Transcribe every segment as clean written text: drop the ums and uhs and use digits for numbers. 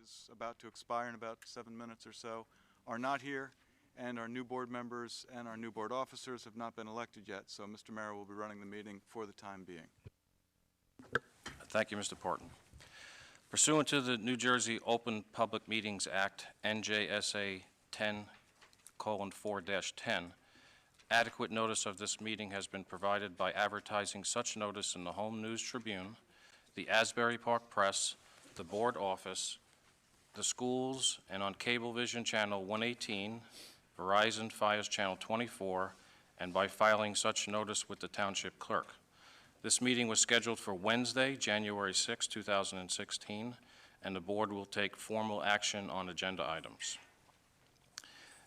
is about to expire in about 7 minutes or so, are not here, and our new board members and our new board officers have not been elected yet, so Mr. Mayor will be running the meeting for the time being. Thank you, Mr. Porton. Pursuant to the New Jersey Open Public Meetings Act, NJSA 10:4-10, adequate notice of this meeting has been provided by advertising such notice in the Home News Tribune, the Asbury Park Press, the board office, the schools, and on Cablevision Channel 118, Verizon Fios Channel 24, and by filing such notice with the Township Clerk. This meeting was scheduled for Wednesday, January 6, 2016, and the board will take formal action on agenda items.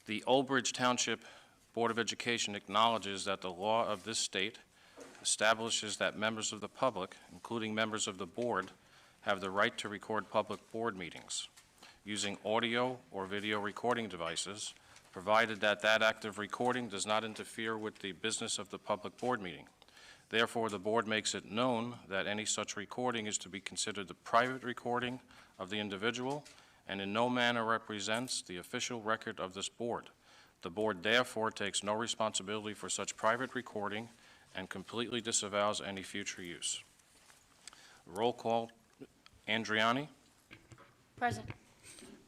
The Old Bridge Township Board of Education acknowledges that the law of this state establishes that members of the public, including members of the board, have the right to record public board meetings using audio or video recording devices, provided that that act of recording does not interfere with the business of the public board meeting. Therefore, the board makes it known that any such recording is to be considered the private recording of the individual and in no manner represents the official record of this board. The board therefore takes no responsibility for such private recording and completely disavows any future use. Roll call. Andriani? Present.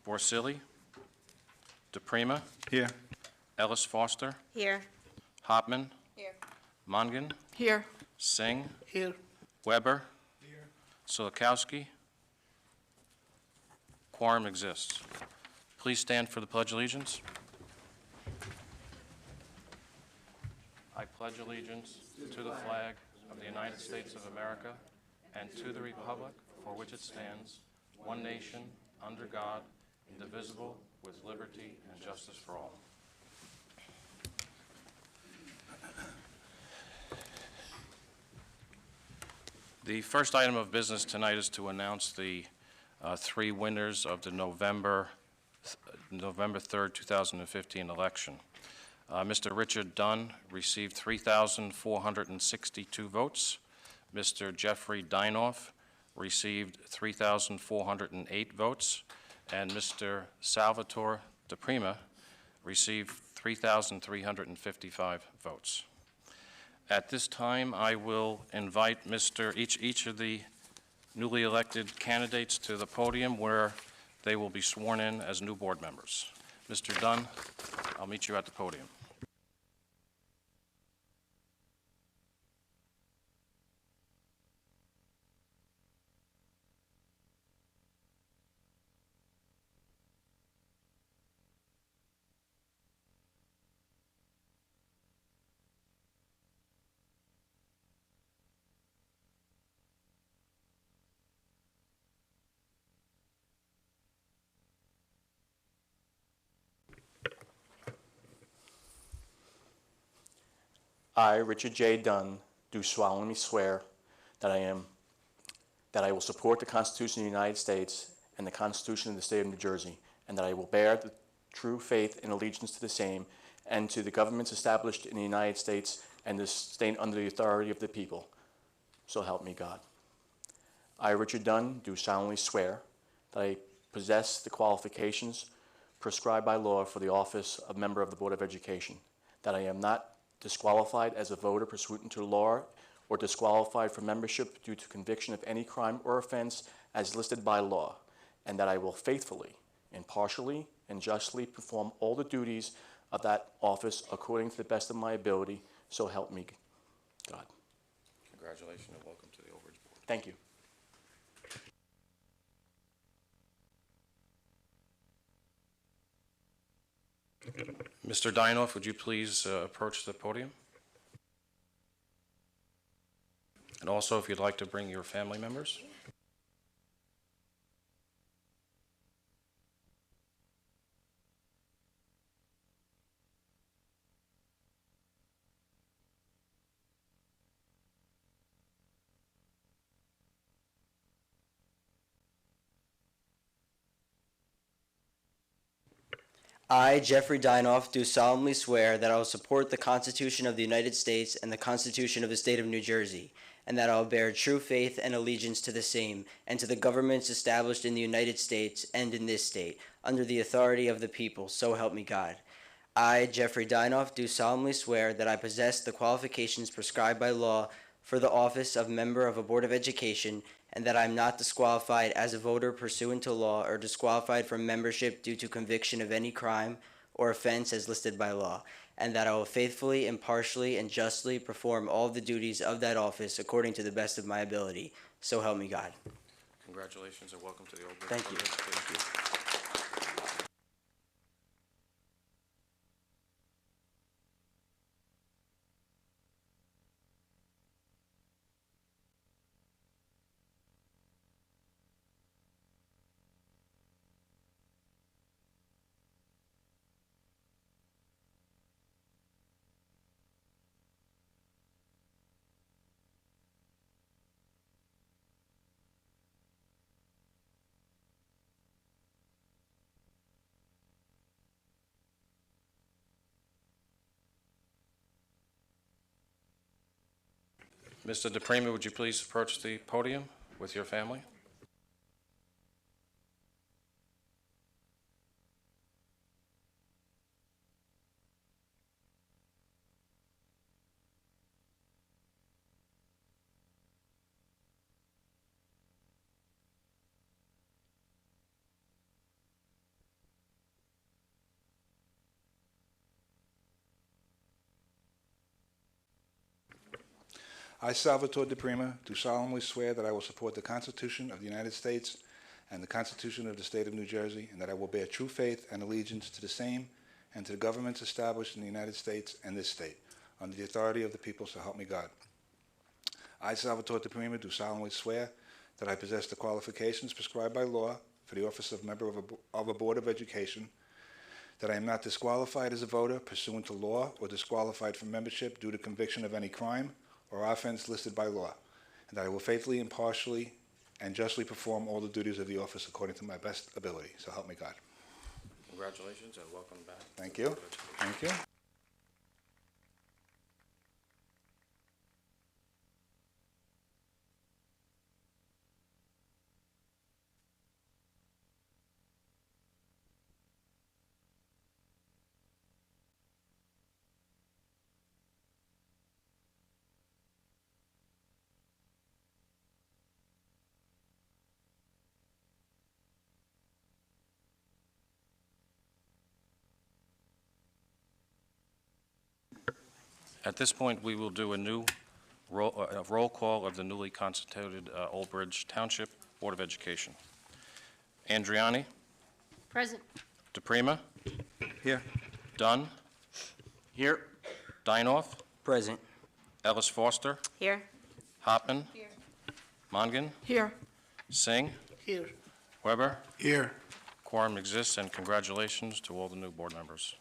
Borsili? DePrima? Here. Ellis Foster? Here. Hopman? Here. Mongan? Here. Singh? Here. Weber? Here. Silikowski? Quorum exists. Please stand for the Pledge of Allegiance. I pledge allegiance to the flag of the United States of America and to the republic for which it stands, one nation, under God, indivisible, with liberty and justice for all. The first item of business tonight is to announce the three winners of the November 3rd, 2015 election. Mr. Richard Dunn received 3,462 votes. Mr. Jeffrey Dinoff received 3,408 votes. And Mr. Salvatore DePrima received 3,355 votes. At this time, I will invite each of the newly elected candidates to the podium where they will be sworn in as new board members. Mr. Dunn, I'll meet you at the podium. I, Richard J. Dunn, do solemnly swear that I will support the Constitution of the United States and the Constitution of the State of New Jersey, and that I will bear the true faith and allegiance to the same and to the governments established in the United States and the state under the authority of the people. So help me God. I, Richard Dunn, do solemnly swear that I possess the qualifications prescribed by law for the office of member of the Board of Education, that I am not disqualified as a voter pursuant to law or disqualified from membership due to conviction of any crime or offense as listed by law, and that I will faithfully, impartially, and justly perform all the duties of that office according to the best of my ability, so help me God. Congratulations and welcome to the Old Bridge Board. Thank you. Mr. Dinoff, would you please approach the podium? And also, if you'd like to bring your family members. I, Jeffrey Dinoff, do solemnly swear that I will support the Constitution of the United States and the Constitution of the State of New Jersey, and that I will bear true faith and allegiance to the same, and to the governments established in the United States and in this state, under the authority of the people, so help me God. I, Jeffrey Dinoff, do solemnly swear that I possess the qualifications prescribed by law for the office of member of a Board of Education, and that I am not disqualified as a voter pursuant to law or disqualified from membership due to conviction of any crime or offense as listed by law, and that I will faithfully, impartially, and justly perform all the duties of that office according to the best of my ability. So help me God. Congratulations and welcome to the Old Bridge. Thank you. Board of Education. Mr. DePrima, would you please approach the podium with your family? I, Salvatore DePrima, do solemnly swear that I will support the Constitution of the United States and the Constitution of the State of New Jersey, and that I will bear true faith and allegiance to the same and to the governments established in the United States and this state, under the authority of the people, so help me God. I, Salvatore DePrima, do solemnly swear that I possess the qualifications prescribed by law for the office of member of a Board of Education, that I am not disqualified as a voter pursuant to law or disqualified from membership due to conviction of any crime or offense listed by law, and that I will faithfully, impartially, and justly perform all the duties of the office according to my best ability. So help me God. Congratulations and welcome back. Thank you. Thank you. At this point, we will do a new roll call of the newly constituted Old Bridge Township Board of Education. Andriani, Present. DePrima, Here. Dunn, Here. Dinoff, Present. Ellis Foster, Here. Hoppman, Here. Mongan, Here. Singh, Here. Weber. Here. Quorum exists, and congratulations to all the new board members.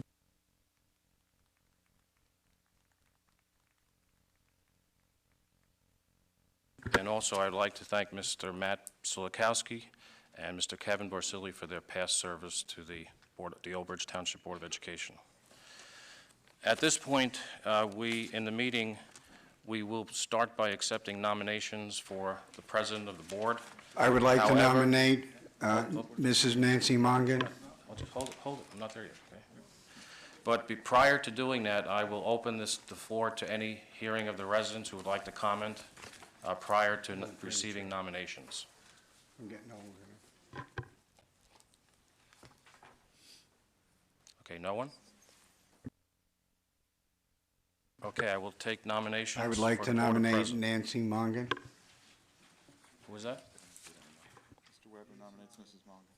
And also, I'd like to thank Mr. Matt Solikowski and Mr. Kevin Barsili for their past service to the Old Bridge Township Board of Education. At this point, in the meeting, we will start by accepting nominations for the president of the board. I would like to However- nominate Mrs. Nancy Mongan. Hold it, I'm not there yet, okay? But prior to doing that, I will open the floor to any hearing of the residents who would like to comment prior to receiving nominations. I'm getting older. Okay, no one? Okay, I will take nominations. I would like for to the board of nominate president. Nancy Mongan. Who was that? Mr. Weber nominates Mrs. Mongan.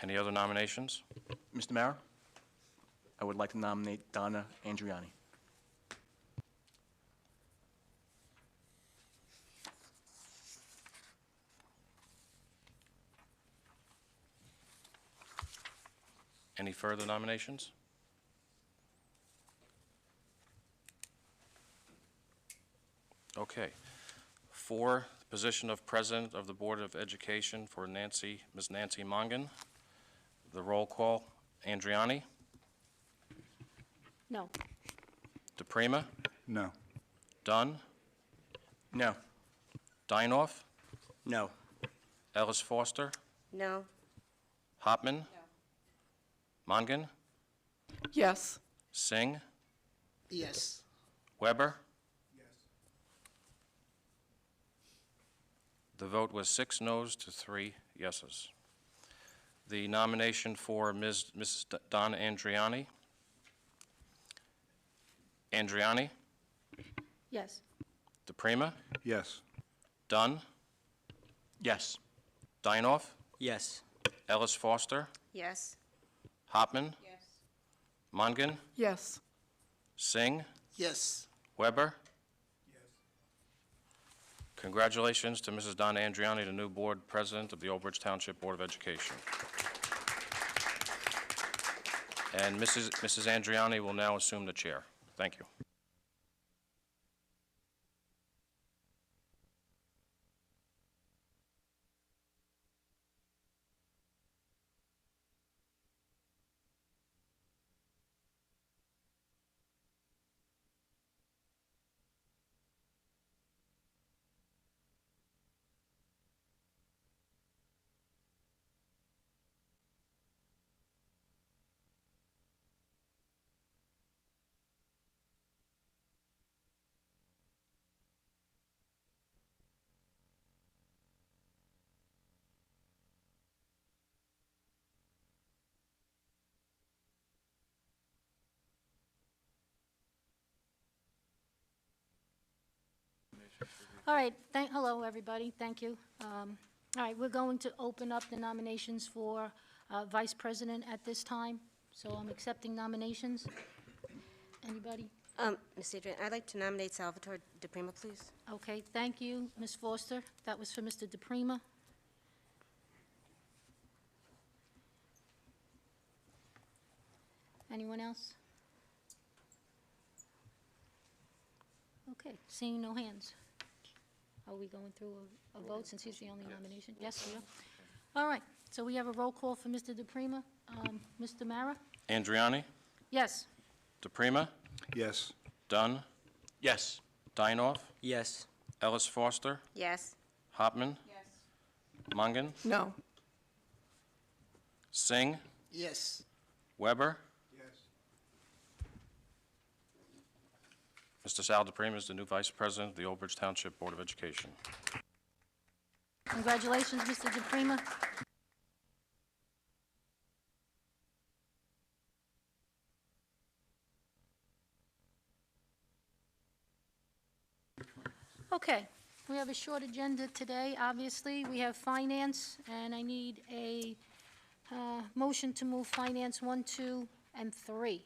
Any other nominations? Mr. Mayor, I would like to nominate Donna Andriani. Any further nominations? Okay. For the position of President of the Board of Education for Ms. Nancy Mongan, the roll call, Andriani, No. DePrima, No. Dunn, No. Dinoff, No. Ellis Foster, No. Hopman, Mongan, Yes. Singh, Yes. Weber? The vote was 6 noes to 3 yeses. The nomination for Mrs. Donna Andriani. Andriani, Yes. DePrima, Yes. Dunn, Yes. Dinoff, Yes. Ellis Foster, Yes. Hopman, Yes. Mongan, Yes. Singh, Yes. Weber? Congratulations to Mrs. Donna Andriani, the new board president of the Old Bridge Township Board of Education. And Mrs. Andriani will now assume the chair. Thank you. All right, hello, everybody, thank you. All right, we're going to open up the nominations for vice president at this time, so I'm accepting nominations. Anybody? Ms. Adrian, I'd like to nominate Salvatore DePrima, please. Okay, thank you, Ms. Foster. That was for Mr. DePrima. Anyone else? Okay, seeing no hands. Are we going through a vote since he's the only nomination? Yes, we are. All right, so we have a roll call for Mr. DePrima. Mr. Mara? Andriani, Yes. DePrima, Yes. Dunn, Yes. Dinoff, Yes. Ellis Foster, Yes. Hopman, Yes. Mongan, No. Singh, Yes. Weber? Mr. Sal DePrima is the new vice president of the Old Bridge Township Board of Education. Congratulations, Mr. DePrima. Okay, we have a short agenda today, obviously. We have finance, and I need a motion to move finance 1, 2, and 3.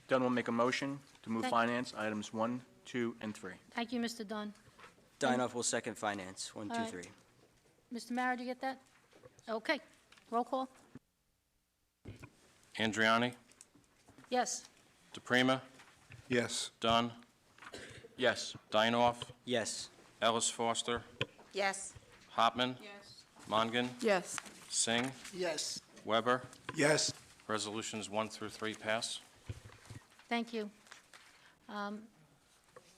Dunn will make a motion to move Thank- finance items 1, 2, and 3. Thank you, Mr. Dunn. Dinoff will second finance. 1, 2, All right. 3. Mr. Mara, did you get that? Okay, roll call. Andriani, Yes. DePrima, Yes. Dunn, Yes. Dinoff, Yes. Ellis Foster, Yes. Hopman, Yes. Mongan, Yes. Singh, Yes. Weber. Yes. Resolutions 1 through 3 pass. Thank you.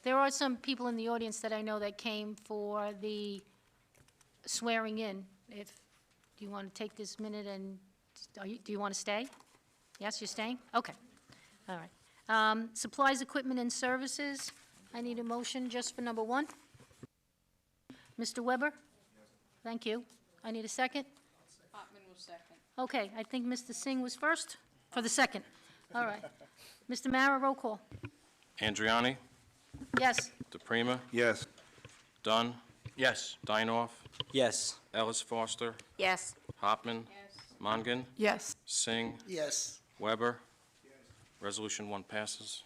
There are some people in the audience that I know that came for the swearing in. Do you want to take this minute and, do you want to stay? Yes, you're staying? Okay, all right. Supplies, equipment, and services, I need a motion just for number 1. Mr. Weber? Thank you. I need a second? Hopman will second. Okay, I think Mr. Singh was first for the second. All right. Mr. Mara, roll call. Andriani, Yes. DePrima, Yes. Dunn, Yes. Dinoff, Yes. Ellis Foster, Yes. Hopman, Yes. Mongan, Yes. Singh, Yes. Weber. Resolution 1 passes.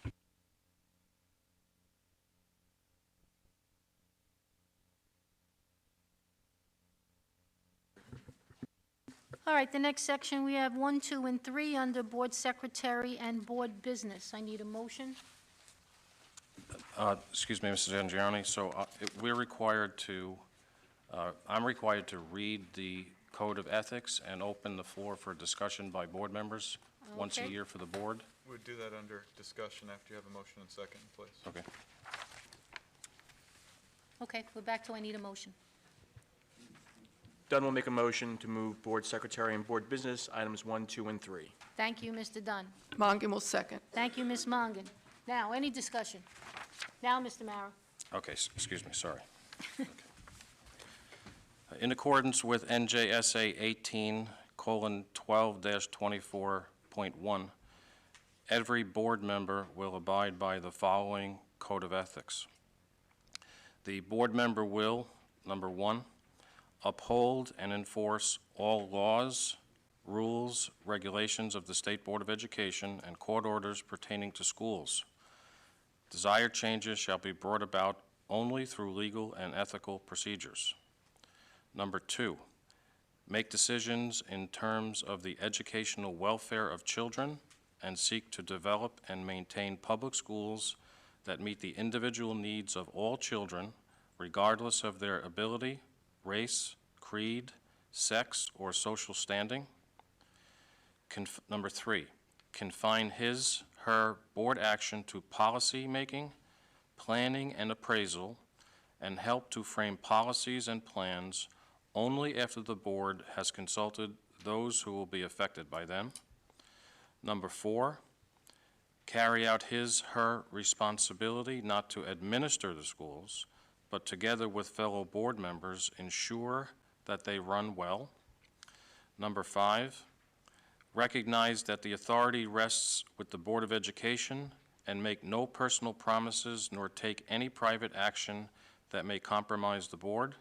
All right, the next section, we have 1, 2, and 3 under Board Secretary and Board Business. I need a motion. Excuse me, Mrs. Andriani, so we're required to, I'm required to read the Code of Ethics and open the floor for discussion by board members. once a Okay. year for the board. We'd do that under discussion after you have a motion and second in place. Okay. Okay, we're back to I need a motion. Dunn will make a motion to move board secretary and board business items 1, 2, and 3. Thank you, Mr. Dunn. Mongan will second. Thank you, Ms. Mongan. Now, any discussion? Now, Mr. Mara. Okay, excuse me, sorry. Okay. In accordance with NJSA 18:12-24.1, every board member will abide by the following code of ethics. The board member will, number 1, uphold and enforce all laws, rules, regulations of the State Board of Education and court orders pertaining to schools. Desired changes shall be brought about only through legal and ethical procedures. Number 2, make decisions in terms of the educational welfare of children and seek to develop and maintain public schools that meet the individual needs of all children, regardless of their ability, race, creed, sex, or social standing. Number 3, confine her board action to policy making, planning, and appraisal, and help to frame policies and plans only after the board has consulted those who will be affected by them. Number 4, carry out her responsibility not to administer the schools, but together with fellow board members, ensure that they run well. Number 5, recognize that the authority rests with the Board of Education and make no personal promises nor take any private action that may compromise the board.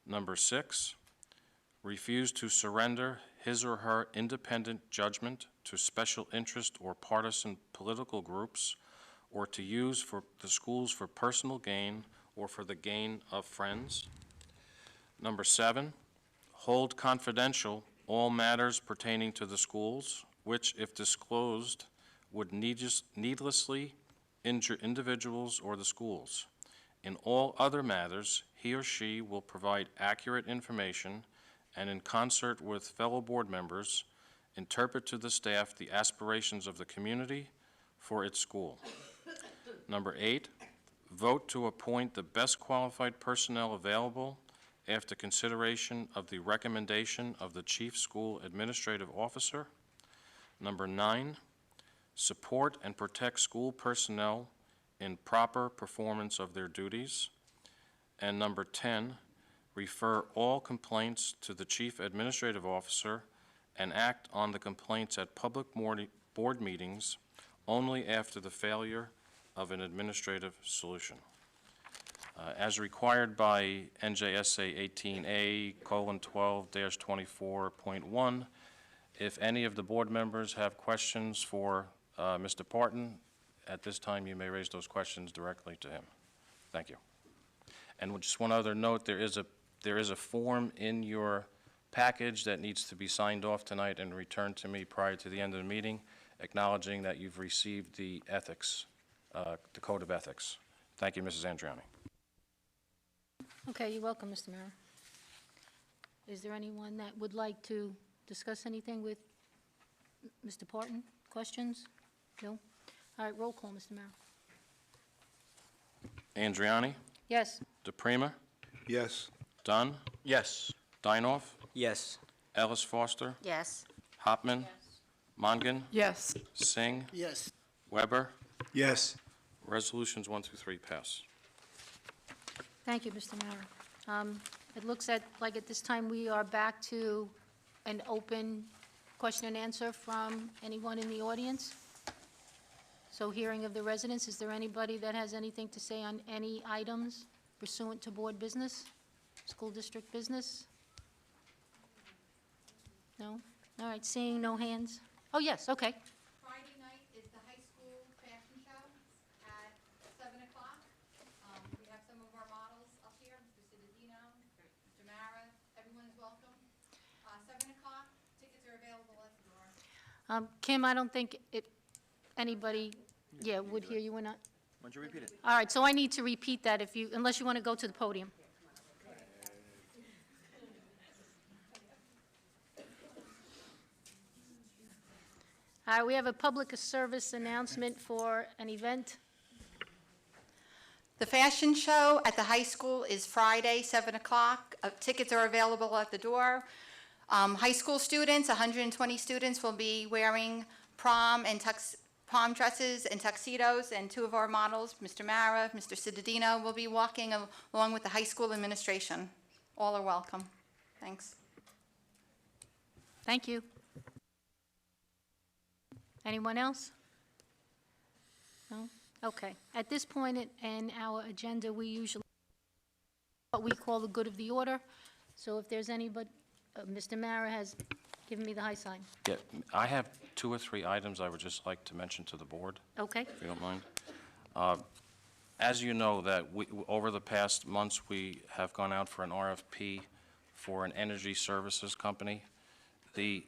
Number 6, refuse to surrender his or her independent judgment to special interest or partisan political groups, or to use the schools for personal gain or for the gain of friends. Number 7, hold confidential all matters pertaining to the schools, which, if disclosed, would needlessly injure individuals or the schools. In all other matters, he or she will provide accurate information and, in concert with fellow board members, interpret to the staff the aspirations of the community for its school. Number 8, vote to appoint the best qualified personnel available after consideration of the recommendation of the Chief School Administrative Officer. Number 9, support and protect school personnel in proper performance of their duties. And number 10, refer all complaints to the Chief Administrative Officer and act on the complaints at public board meetings only after the failure of an administrative solution. As required by NJSA 18A:12-24.1, if any of the board members have questions for Mr. Parton, at this time you may raise those questions directly to him. Thank you. And just one other note, there is a form in your package that needs to be signed off tonight and returned to me prior to the end of the meeting, acknowledging that you've received the ethics, the code of ethics. Thank you, Mrs. Andriani. Okay, you're welcome, Mr. Mara. Is there anyone that would like to discuss anything with Mr. Parton? Questions? No? All right, roll call, Mr. Mara. Andriani, Yes. DePrima, Yes. Dunn, Yes. Dinoff, Yes. Ellis Foster, Yes. Hopman, Mongan, Yes. Singh, Yes. Weber. Yes. Resolutions 1 through 3 pass. Thank you, Mr. Mara. It looks like at this time we are back to an open question and answer from anyone in the audience. So hearing of the residents, is there anybody that has anything to say on any items pursuant to board business, school district business? No? All right, seeing no hands. Oh, yes, okay. Friday night is the high school fashion show at 7 o'clock. We have some of our models up here, Mr. Citadino, Mr. Mara, everyone is welcome. 7 o'clock, tickets are available at the door. Kim, I don't think anybody, would hear you or not. Why don't you repeat it? All right, so I need to repeat that unless you want to go to the podium. All right, we have a public service announcement for an event. The fashion show at the high school is Friday, 7 o'clock. Tickets are available at the door. High school students, 120 students, will be wearing prom dresses and tuxedos, and two of our models, Mr. Mara, Mr. Cittadino, will be walking along with the high school administration. All are welcome. Thanks. Thank you. Anyone else? No? Okay. At this point in our agenda, we usually what we call the good of the order. So if there's anybody, Mr. Mara has given me the high sign. Yeah, I have 2 or 3 items I would just like to mention to the board, Okay? if you don't mind. As you know, that over the past months, we have gone out for an RFP for an energy services company. The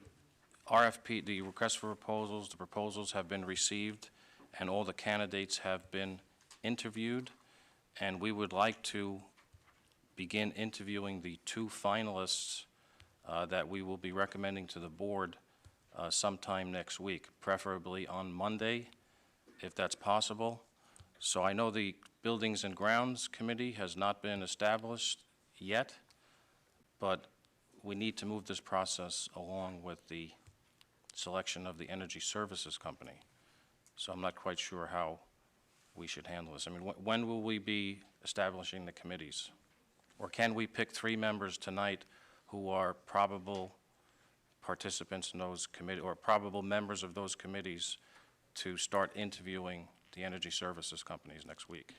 RFP, the request for proposals, the proposals have been received, and all the candidates have been interviewed, and we would like to begin interviewing the 2 finalists that we will be recommending to the board sometime next week, preferably on Monday, if that's possible. So I know the Buildings and Grounds Committee has not been established yet, but we need to move this process along with the selection of the energy services company. So I'm not quite sure how we should handle this. I mean, when will we be establishing the committees? Or can we pick 3 members tonight who are probable participants in those committees, or probable members of those committees, to start interviewing the energy services companies next week?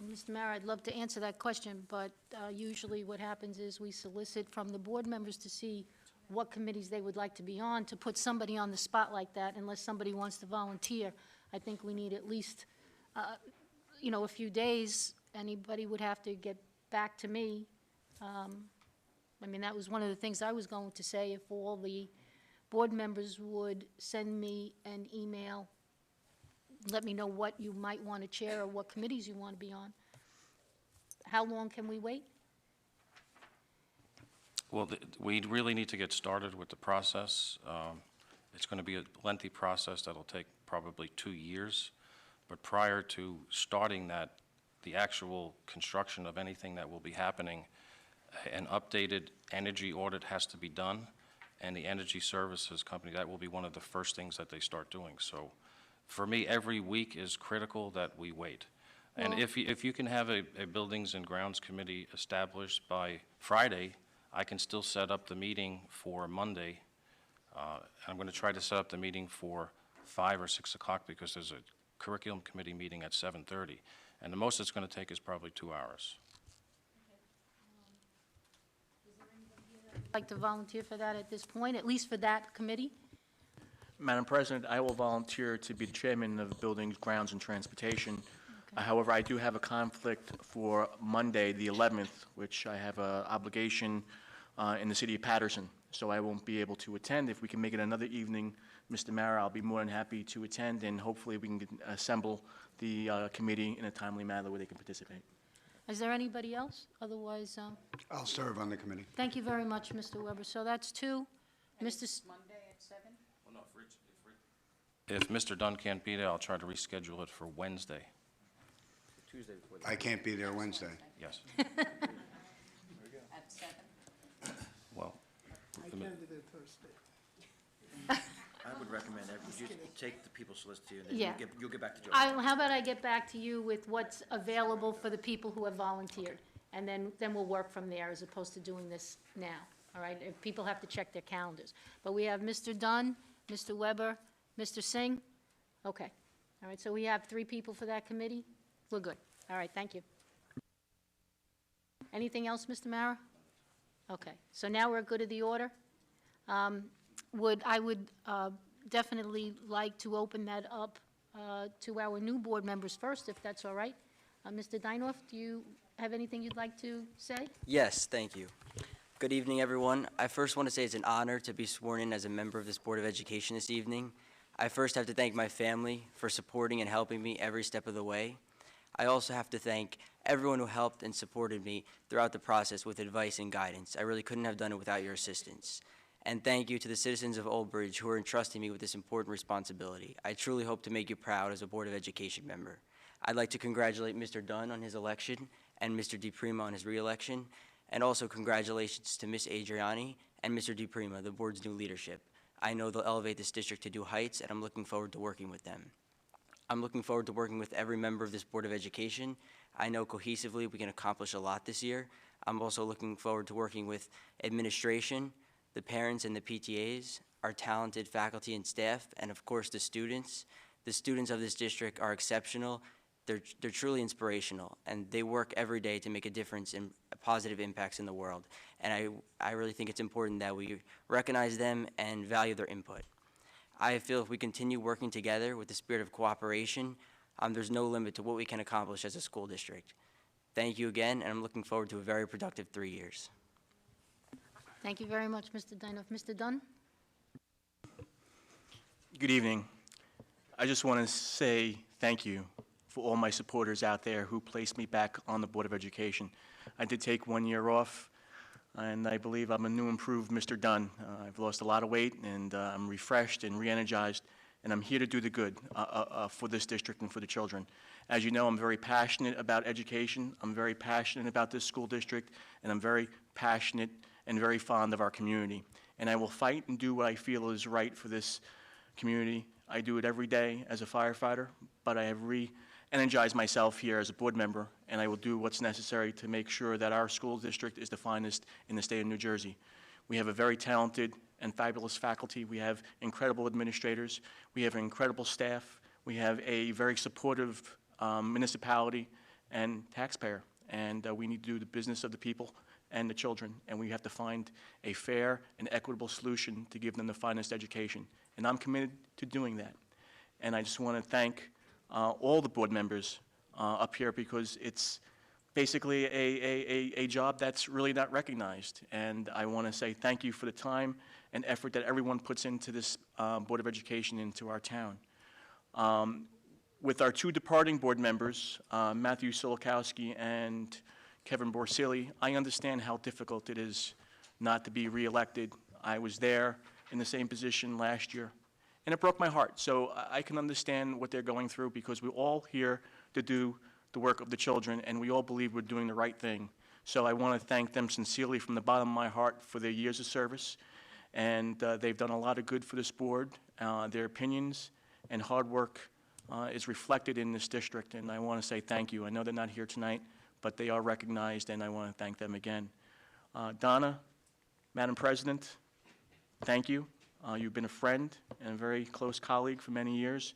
Mr. Mayor, I'd love to answer that question, but usually what happens is we solicit from the board members to see what committees they would like to be on. To put somebody on the spot like that, unless somebody wants to volunteer, I think we need at least, a few days. Anybody would have to get back to me. I mean, that was one of the things I was going to say, if all the board members would send me an email, let me know what you might want to chair or what committees you want to be on. How long can we wait? Well, we really need to get started with the process. It's going to be a lengthy process that'll take probably 2 years, but prior to starting that, the actual construction of anything that will be happening, an updated energy audit has to be done, and the energy services company, that will be one of the first things that they start doing. So for me, every week is critical that we wait. And Well- if you can have a Buildings and Grounds Committee established by Friday, I can still set up the meeting for Monday. I'm going to try to set up the meeting for 5 or 6 o'clock because there's a curriculum committee meeting at 7:30. And the most it's going to take is probably 2 hours. Like to volunteer for that at this point, at least for that committee? Madam President, I will volunteer to be the chairman of Buildings, Grounds, and Transportation. However, I do have a conflict for Monday, the 11th, which I have an obligation in the city of Patterson, so I won't be able to attend. If we can make it another evening, Mr. Mara, I'll be more than happy to attend, and hopefully we can assemble the committee in a timely manner where they can participate. Is there anybody else? Otherwise, I'll serve on the committee. thank you very much, Mr. Weber. So that's 2. Mr. Monday at 7? Well, no, if Mr. Dunn can't be there, I'll try to reschedule it for Wednesday. I can't be there Wednesday. Yes. At 7? Well, I can do it Thursday. I would recommend that you just take the people's list to you, and then Yeah. you'll get back to Joe. How about I get back to you with what's available for the people who have volunteered? And then we'll work from there as opposed to doing this now, all right? If people have to check their calendars. But we have Mr. Dunn, Mr. Weber, Mr. Singh? Okay. All right, so we have 3 people for that committee? We're good. All right, thank you. Anything else, Mr. Mara? Okay, so now we're good of the order. I would definitely like to open that up to our new board members first, if that's all right. Mr. Dinoff, do you have anything you'd like to say? Yes, thank you. Good evening, everyone. I first want to say it's an honor to be sworn in as a member of this Board of Education this evening. I first have to thank my family for supporting and helping me every step of the way. I also have to thank everyone who helped and supported me throughout the process with advice and guidance. I really couldn't have done it without your assistance. And thank you to the citizens of Old Bridge who are entrusting me with this important responsibility. I truly hope to make you proud as a Board of Education member. I'd like to congratulate Mr. Dunn on his election and Mr. DePrima on his reelection, and also congratulations to Ms. Adriani and Mr. DePrima, the board's new leadership. I know they'll elevate this district to new heights, and I'm looking forward to working with them. I'm looking forward to working with every member of this Board of Education. I know cohesively we can accomplish a lot this year. I'm also looking forward to working with administration, the parents and the PTAs, our talented faculty and staff, and of course the students. The students of this district are exceptional. They're truly inspirational, and they work every day to make a difference and positive impacts in the world. And I really think it's important that we recognize them and value their input. I feel if we continue working together with the spirit of cooperation, there's no limit to what we can accomplish as a school district. Thank you again, and I'm looking forward to a very productive 3 years. Thank you very much, Mr. Dinoff. Mr. Dunn? Good evening. I just want to say thank you for all my supporters out there who placed me back on the Board of Education. I did take 1 year off, and I believe I'm a new, improved Mr. Dunn. I've lost a lot of weight, and I'm refreshed and re-energized, and I'm here to do the good for this district and for the children. As you know, I'm very passionate about education. I'm very passionate about this school district, and I'm very passionate and very fond of our community. And I will fight and do what I feel is right for this community. I do it every day as a firefighter, but I have re-energized myself here as a board member, and I will do what's necessary to make sure that our school district is the finest in the state of New Jersey. We have a very talented and fabulous faculty. We have incredible administrators. We have an incredible staff. We have a very supportive municipality and taxpayer, and we need to do the business of the people and the children, and we have to find a fair and equitable solution to give them the finest education. And I'm committed to doing that. And I just want to thank all the board members up here, because it's basically a job that's really not recognized. And I want to say thank you for the time and effort that everyone puts into this Board of Education, into our town. With our two departing board members, Matthew Solikowski and Kevin Borsili, I understand how difficult it is not to be reelected. I was there in the same position last year, and it broke my heart. So I can understand what they're going through, because we're all here to do the work of the children, and we all believe we're doing the right thing. So I want to thank them sincerely from the bottom of my heart for their years of service, and they've done a lot of good for this board. Their opinions and hard work is reflected in this district, and I want to say thank you. I know they're not here tonight, but they are recognized, and I want to thank them again. Donna, Madam President, thank you. You've been a friend and a very close colleague for many years,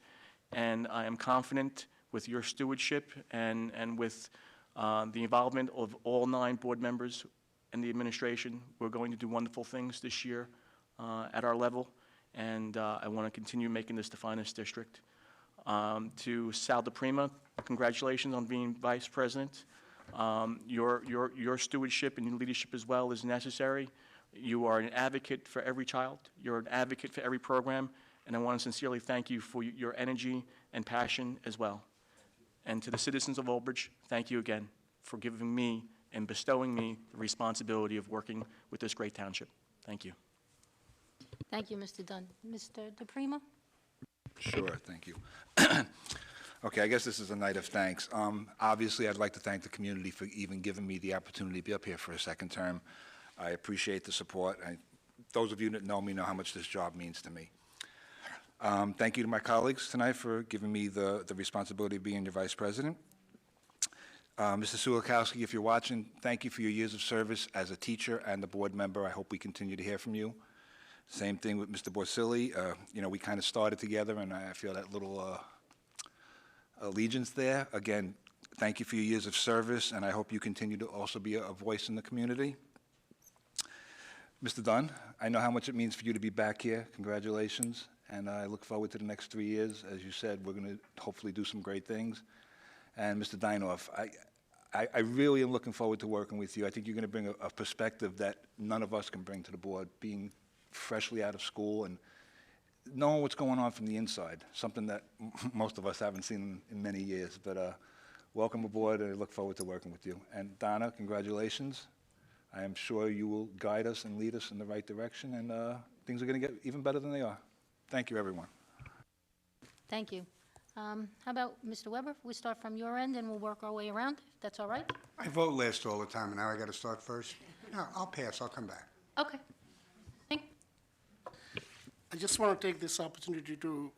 and I am confident with your stewardship and with the involvement of all 9 board members and the administration, we're going to do wonderful things this year at our level, and I want to continue making this the finest district. To Sal DePrima, congratulations on being Vice President. Your stewardship and your leadership as well is necessary. You are an advocate for every child. You're an advocate for every program, and I want to sincerely thank you for your energy and passion as well. And to the citizens of Old Bridge, thank you again for giving me and bestowing me the responsibility of working with this great township. Thank you. Thank you, Mr. Dunn. Mr. DePrima? Sure, thank you. Okay, I guess this is a night of thanks. Obviously, I'd like to thank the community for even giving me the opportunity to be up here for a second term. I appreciate the support. Those of you that know me know how much this job means to me. Thank you to my colleagues tonight for giving me the responsibility of being your vice president. Mr. Sulikowski, if you're watching, thank you for your years of service as a teacher and a board member. I hope we continue to hear from you. Same thing with Mr. Borsili. You know, we kind of started together, and I feel that little allegiance there. Again, thank you for your years of service, and I hope you continue to also be a voice in the community. Mr. Dunn, I know how much it means for you to be back here. Congratulations. And I look forward to the next 3 years. As you said, we're going to hopefully do some great things. And Mr. Dinoff, I really am looking forward to working with you. I think you're going to bring a perspective that none of us can bring to the board, being freshly out of school and knowing what's going on from the inside, something that most of us haven't seen in many years. But welcome aboard, and I look forward to working with you. And Donna, congratulations. I am sure you will guide us and lead us in the right direction, and things are going to get even better than they are. Thank you, everyone. Thank you. How about Mr. Weber? We start from your end, and we'll work our way around, if that's all right? I vote last all the time, and now I got to start first? No, I'll pass, I'll come back. Okay. I just want to take this opportunity to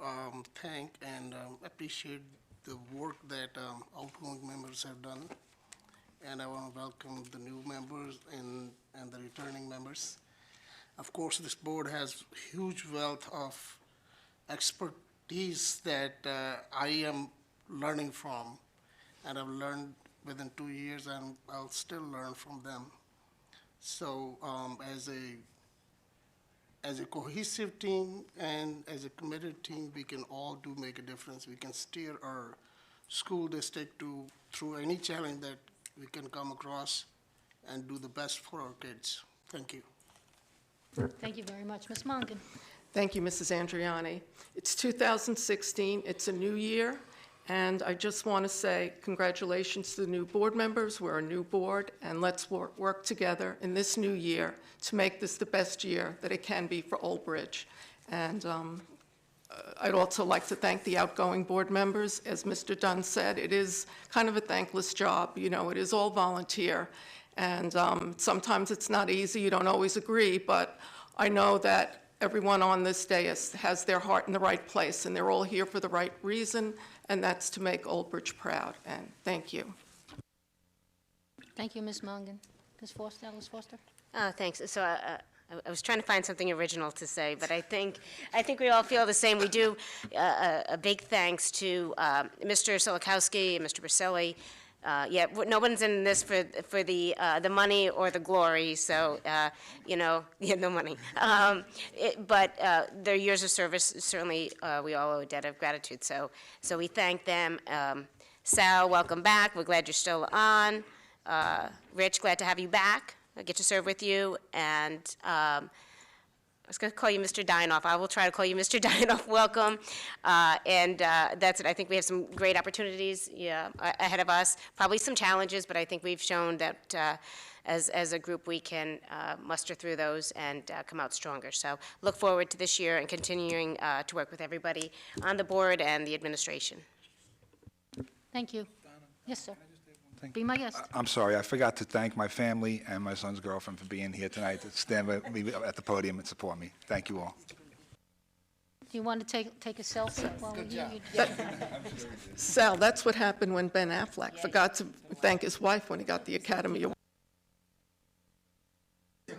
thank and appreciate the work that outgoing members have done. And I want to welcome the new members and the returning members. Of course, this board has huge wealth of expertise that I am learning from, and I've learned within 2 years, and I'll still learn from them. So as a cohesive team and as a committed team, we can all make a difference. We can steer our school district through any challenge that we can come across and do the best for our kids. Thank you. Thank you very much. Ms. Mongan? Thank you, Mrs. Andriani. It's 2016, it's a new year, and I just want to say congratulations to the new board members. We're a new board, and let's work together in this new year to make this the best year that it can be for Old Bridge. And I'd also like to thank the outgoing board members. As Mr. Dunn said, it is kind of a thankless job. You know, it is all volunteer, and sometimes it's not easy. You don't always agree, but I know that everyone on this dais has their heart in the right place, and they're all here for the right reason, and that's to make Old Bridge proud. And thank you. Thank you, Ms. Mongan. Ms. Foster, Alice Foster? Thanks. So I was trying to find something original to say, but I think we all feel the same. We do a big thanks to Mr. Solikowski and Mr. Baselli. Yeah, no one's in this for the money or the glory, so, you know, yeah, no money. But their years of service, certainly, we all owe a debt of gratitude, so we thank them. Sal, welcome back. We're glad you're still on. Rich, glad to have you back. I get to serve with you, and I was going to call you Mr. Dinoff. I will try to call you Mr. Dinoff. Welcome. And that's it. I think we have some great opportunities ahead of us. Probably some challenges, but I think we've shown that as a group we can muster through those and come out stronger. So look forward to this year and continuing to work with everybody on the board and the administration. Thank you. Yes, sir. Be my guest. I'm sorry, I forgot to thank my family and my son's girlfriend for being here tonight to stand with me at the podium and support me. Thank you all. Do you want to take a selfie while we're here? Sal, that's what happened when Ben Affleck forgot to thank his wife when he got the Academy Award.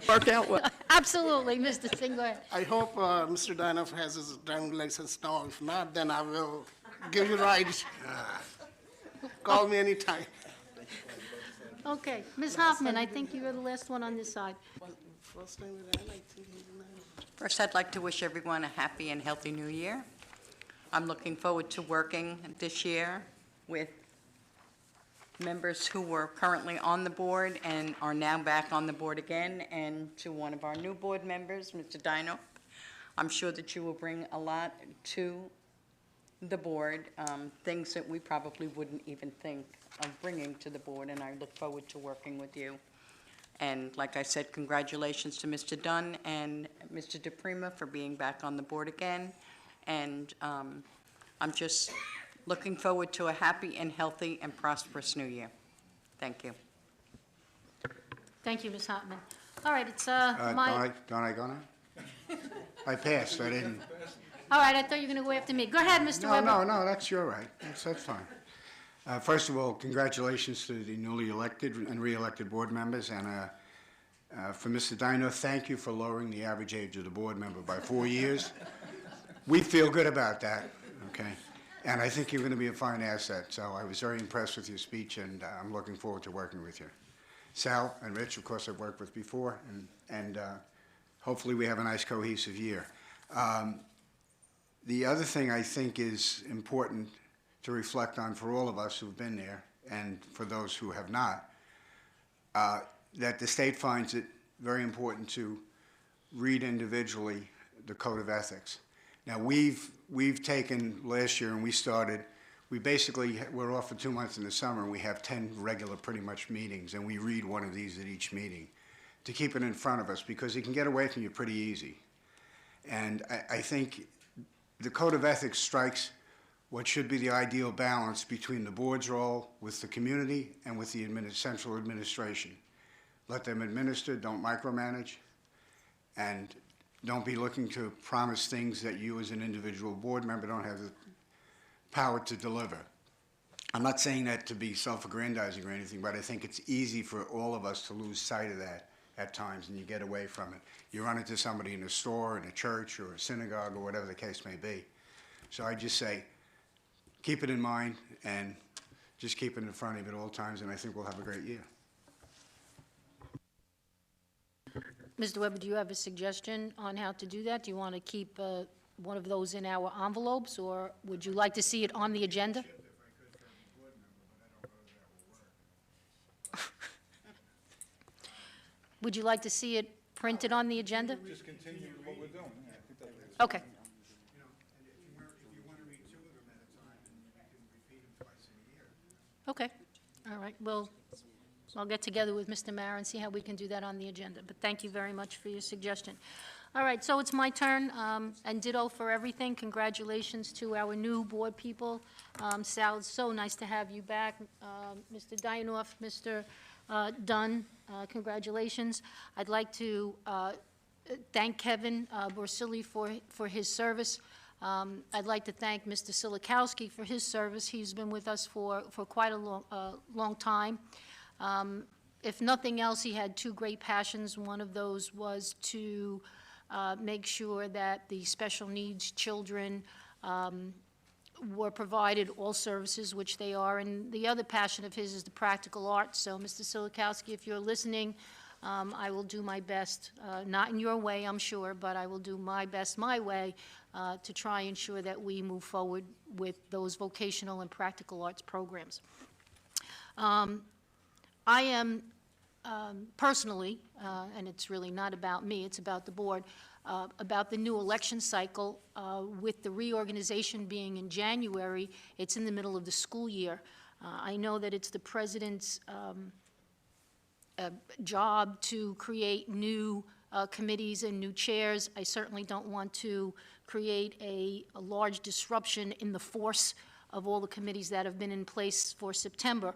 Work out well. Absolutely, Mr. Singh, go ahead. I hope Mr. Dinoff has his driving license now. If not, then I will give you a ride. Call me anytime. Okay, Ms. Hoffman, I think you're the last one on this side. First, I'd like to wish everyone a happy and healthy new year. I'm looking forward to working this year with members who were currently on the board and are now back on the board again, and to one of our new board members, Mr. Dino. I'm sure that you will bring a lot to the board, things that we probably wouldn't even think of bringing to the board, and I look forward to working with you. And like I said, congratulations to Mr. Dunn and Mr. DePrima for being back on the board again. And I'm just looking forward to a happy and healthy and prosperous new year. Thank you. Thank you, Ms. Hoffman. All right, it's my... Don't I go now? I passed, I didn't. All right, I thought you were going to go after me. Go ahead, Mr. Weber. No, that's your right. That's fine. First of all, congratulations to the newly elected and re-elected board members. And for Mr. Dino, thank you for lowering the average age of the board member by 4 years. We feel good about that, okay? And I think you're going to be a fine asset. So I was very impressed with your speech, and I'm looking forward to working with you. Sal and Rich, of course, I've worked with before, and hopefully we have a nice cohesive year. The other thing I think is important to reflect on for all of us who've been there, and for those who have not, that the state finds it very important to read individually the Code of Ethics. Now, we've taken last year, and we're off for 2 months in the summer, and we have 10 regular pretty much meetings, and we read one of these at each meeting. to keep it in front of us, because it can get away from you pretty easy. And I think the Code of Ethics strikes what should be the ideal balance between the board's role with the community and with the central administration. Let them administer, don't micromanage, and don't be looking to promise things that you as an individual board member don't have the power to deliver. I'm not saying that to be self-aggrandizing or anything, but I think it's easy for all of us to lose sight of that at times, and you get away from it. You run into somebody in a store, in a church, or a synagogue, or whatever the case may be. So I just say, keep it in mind, and just keep it in front of you at all times, and I think we'll have a great year. Mr. Weber, do you have a suggestion on how to do that? Do you want to keep one of those in our envelopes, or would you like to see it on the agenda? Would you like to see it printed on the agenda? Just continue what we're doing. Yeah, I think that's Okay. You know, and if you want to read two of them at a time, and you can repeat them twice in a year. Okay, all right, well, I'll get together with Mr. Mara and see how we can do that on the agenda, but thank you very much for your suggestion. All right, so it's my turn, and ditto for everything. Congratulations to our new board people. Sal, it's so nice to have you back. Mr. Dinoff, Mr. Dunn, congratulations. I'd like to thank Kevin Borsili for his service. I'd like to thank Mr. Silikowski for his service. He's been with us for quite a long time. If nothing else, he had two great passions. One of those was to make sure that the special needs children were provided all services, which they are, and the other passion of his is the practical arts. So, Mr. Silikowski, if you're listening, I will do my best, not in your way, I'm sure, but I will do my best, my way, to try and ensure that we move forward with those vocational and practical arts programs. I am personally, and it's really not about me, it's about the board, about the new election cycle. With the reorganization being in January, it's in the middle of the school year. I know that it's the president's job to create new committees and new chairs. I certainly don't want to create a large disruption in the force of all the committees that have been in place for September.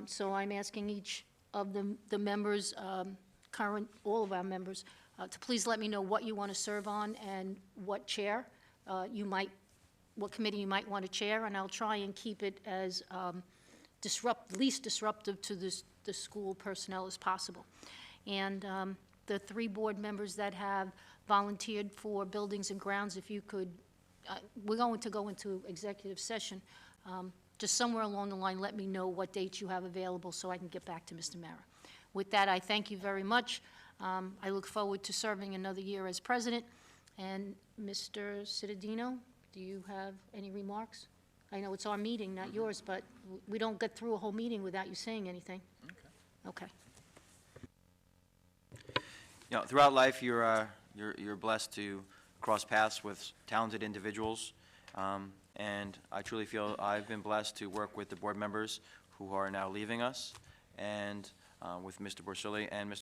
So I'm asking each of the members, all of our members, to please let me know what you want to serve on and what chair what committee you might want to chair, and I'll try and keep it as least disruptive to the school personnel as possible. And the three board members that have volunteered for buildings and grounds, if you could, we're going to go into executive session. Just somewhere along the line, let me know what dates you have available so I can get back to Mr. Mara. With that, I thank you very much. I look forward to serving another year as president. And Mr. Cittadino, do you have any remarks? I know it's our meeting, not yours, but we don't get through a whole meeting without you saying anything. Okay. You know, throughout life, you're blessed to cross paths with talented individuals, and I truly feel I've been blessed to work with the board members who are now leaving us, and with Mr. Borsili and Mr.